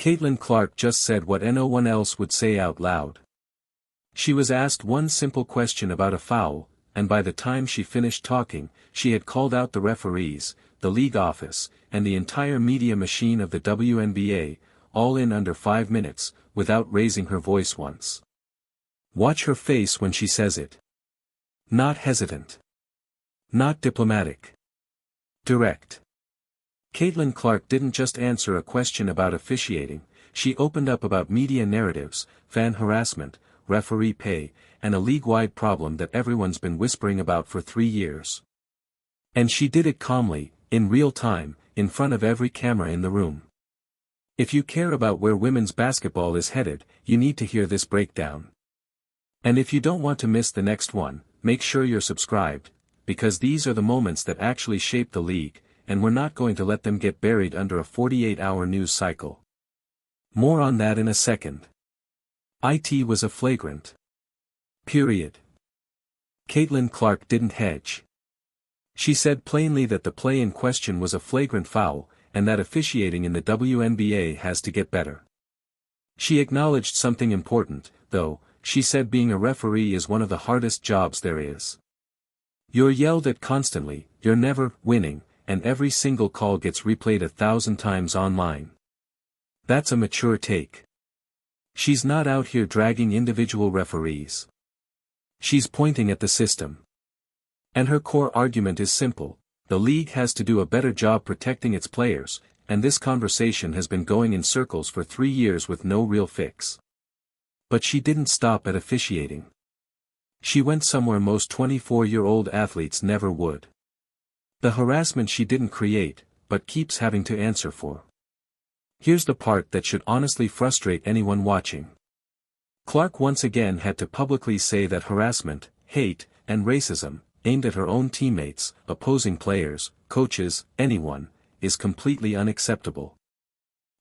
Caitlin Clark just said what no one else would say out loud. She was asked one simple question about a foul, and by the time she finished talking, she had called out the referees, the league office, and the entire media machine of the WNBA, all in under 5 minutes, without raising her voice once. Watch her face when she says it. Not hesitant. Not diplomatic. Direct. Caitlin Clark didn't just answer a question about officiating, she opened up about media narratives, fan harassment, referee pay, and a league-wide problem that everyone's been whispering about for 3 years. And she did it calmly, in real time, in front of every camera in the room. If you care about where women's basketball is headed, you need to hear this breakdown. And if you don't want to miss the next one, make sure you're subscribed, because these are the moments that actually shape the league, and we're not going to let them get buried under a 48-hour news cycle. More on that in a second. It was a flagrant. Period. Caitlin Clark didn't hedge. She said plainly that the play in question was a flagrant foul, and that officiating in the WNBA has to get better. She acknowledged something important, though. She said being a referee is one of the hardest jobs there is. You're yelled at constantly, you're never winning, and every single call gets replayed 1,000 times online. That's a mature take. She's not out here dragging individual referees. She's pointing at the system. And her core argument is simple: the league has to do a better job protecting its players, and this conversation has been going in circles for 3 years with no real fix. But she didn't stop at officiating. She went somewhere most 24-year-old athletes never would. The harassment she didn't create, but keeps having to answer for. Here's the part that should honestly frustrate anyone watching. Clark once again had to publicly say that harassment, hate, and racism, aimed at her own teammates, opposing players, coaches, anyone, is completely unacceptable.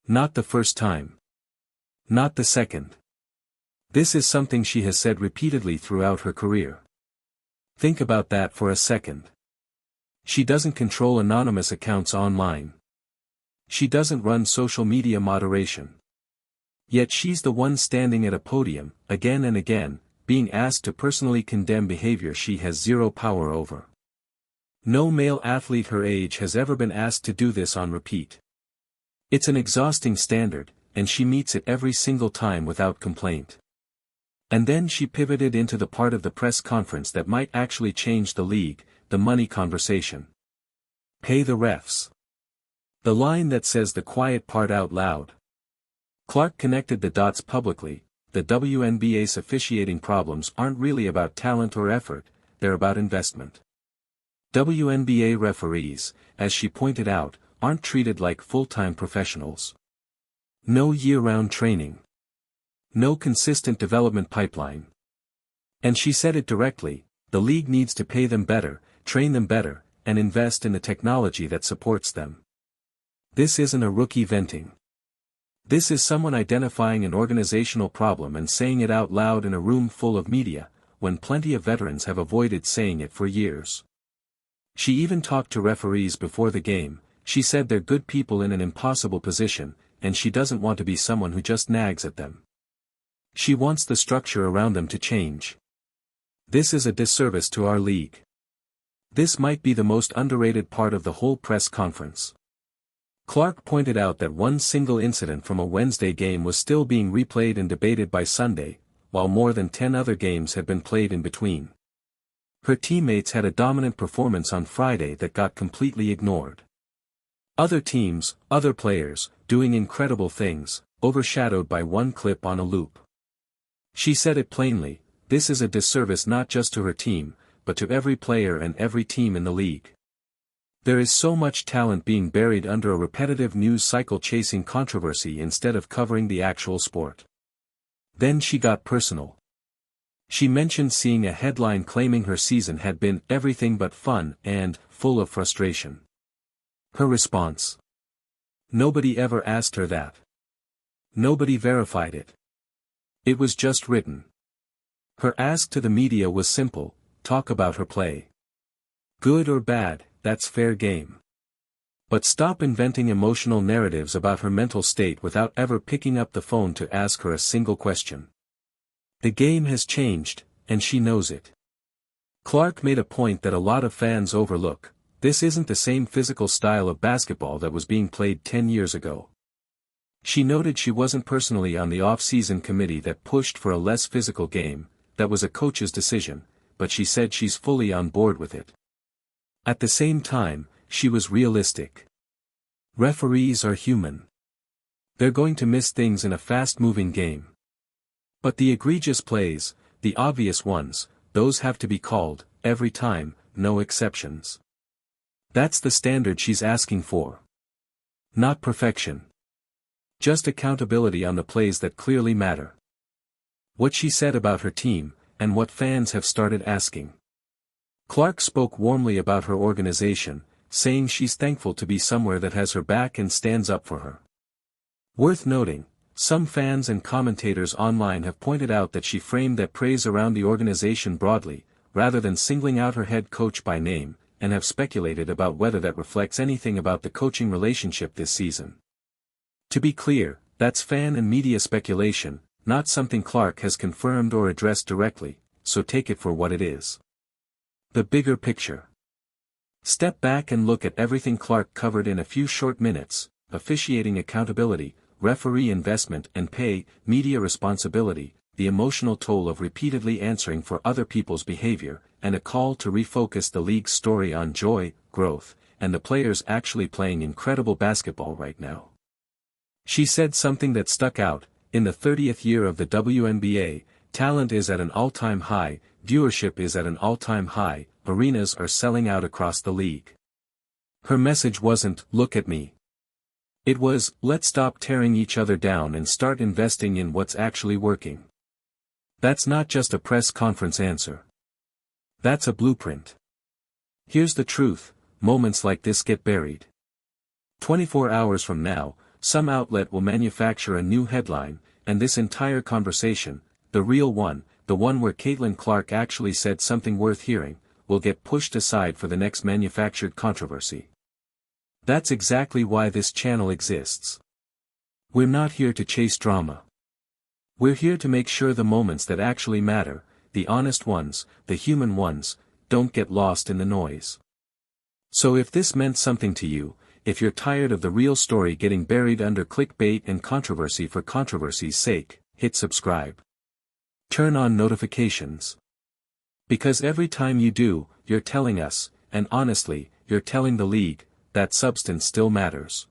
Not the first time. Not the second. This is something she has said repeatedly throughout her career. Think about that for a second. She doesn't control anonymous accounts online. She doesn't run social media moderation. Yet she's the one standing at a podium, again and again, being asked to personally condemn behavior she has zero power over. No male athlete her age has ever been asked to do this on repeat. It's an exhausting standard, and she meets it every single time without complaint. And then she pivoted into the part of the press conference that might actually change the league, the money conversation. Pay the refs. The line that says the quiet part out loud. Clark connected the dots publicly. The WNBA's officiating problems aren't really about talent or effort, they're about investment. WNBA referees, as she pointed out, aren't treated like full-time professionals. No year-round training. No consistent development pipeline. And she said it directly: the league needs to pay them better, train them better, and invest in the technology that supports them. This isn't a rookie venting. This is someone identifying an organizational problem and saying it out loud in a room full of media, when plenty of veterans have avoided saying it for years. She even talked to referees before the game. She said they're good people in an impossible position, and she doesn't want to be someone who just nags at them. She wants the structure around them to change. This is a disservice to our league. This might be the most underrated part of the whole press conference. Clark pointed out that one single incident from a Wednesday game was still being replayed and debated by Sunday, while more than 10 other games had been played in between. Her teammates had a dominant performance on Friday that got completely ignored. Other teams, other players, doing incredible things, overshadowed by one clip on a loop. She said it plainly: this is a disservice not just to her team, but to every player and every team in the league. There is so much talent being buried under a repetitive news cycle chasing controversy instead of covering the actual sport. Then she got personal. She mentioned seeing a headline claiming her season had been everything but fun and full of frustration. Her response: nobody ever asked her that. Nobody verified it. It was just written. Her ask to the media was simple: talk about her play. Good or bad, that's fair game. But stop inventing emotional narratives about her mental state without ever picking up the phone to ask her a single question. The game has changed, and she knows it. Clark made a point that a lot of fans overlook: this isn't the same physical style of basketball that was being played 10 years ago. She noted she wasn't personally on the off-season committee that pushed for a less physical game. That was a coach's decision, but she said she's fully on board with it. At the same time, she was realistic. Referees are human. They're going to miss things in a fast-moving game. But the egregious plays, the obvious ones, those have to be called, every time, no exceptions. That's the standard she's asking for. Not perfection. Just accountability on the plays that clearly matter. What she said about her team, and what fans have started asking. Clark spoke warmly about her organization, saying she's thankful to be somewhere that has her back and stands up for her. Worth noting, some fans and commentators online have pointed out that she framed that praise around the organization broadly, rather than singling out her head coach by name, and have speculated about whether that reflects anything about the coaching relationship this season. To be clear, that's fan and media speculation, not something Clark has confirmed or addressed directly, so take it for what it is. The bigger picture. Step back and look at everything Clark covered in a few short minutes: officiating accountability, referee investment and pay, media responsibility, the emotional toll of repeatedly answering for other people's behavior, and a call to refocus the league's story on joy, growth, and the players actually playing incredible basketball right now. She said something that stuck out: in the 30th year of the WNBA, talent is at an all-time high, viewership is at an all-time high, arenas are selling out across the league. Her message wasn't, "Look at me." It was, "Let's stop tearing each other down and start investing in what's actually working." That's not just a press conference answer. That's a blueprint. Here's the truth: moments like this get buried. 24 hours from now, some outlet will manufacture a new headline, and this entire conversation, the real one, the one where Caitlin Clark actually said something worth hearing, will get pushed aside for the next manufactured controversy. That's exactly why this channel exists. We're not here to chase drama. We're here to make sure the moments that actually matter, the honest ones, the human ones, don't get lost in the noise. So if this meant something to you, if you're tired of the real story getting buried under clickbait and controversy for controversy's sake, hit subscribe. Turn on notifications. Because every time you do, you're telling us, and honestly, you're telling the league, that substance still matters.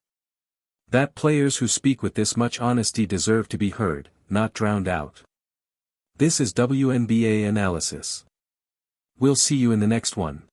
That players who speak with this much honesty deserve to be heard, not drowned out. This is WNBA Analysis. We'll see you in the next one.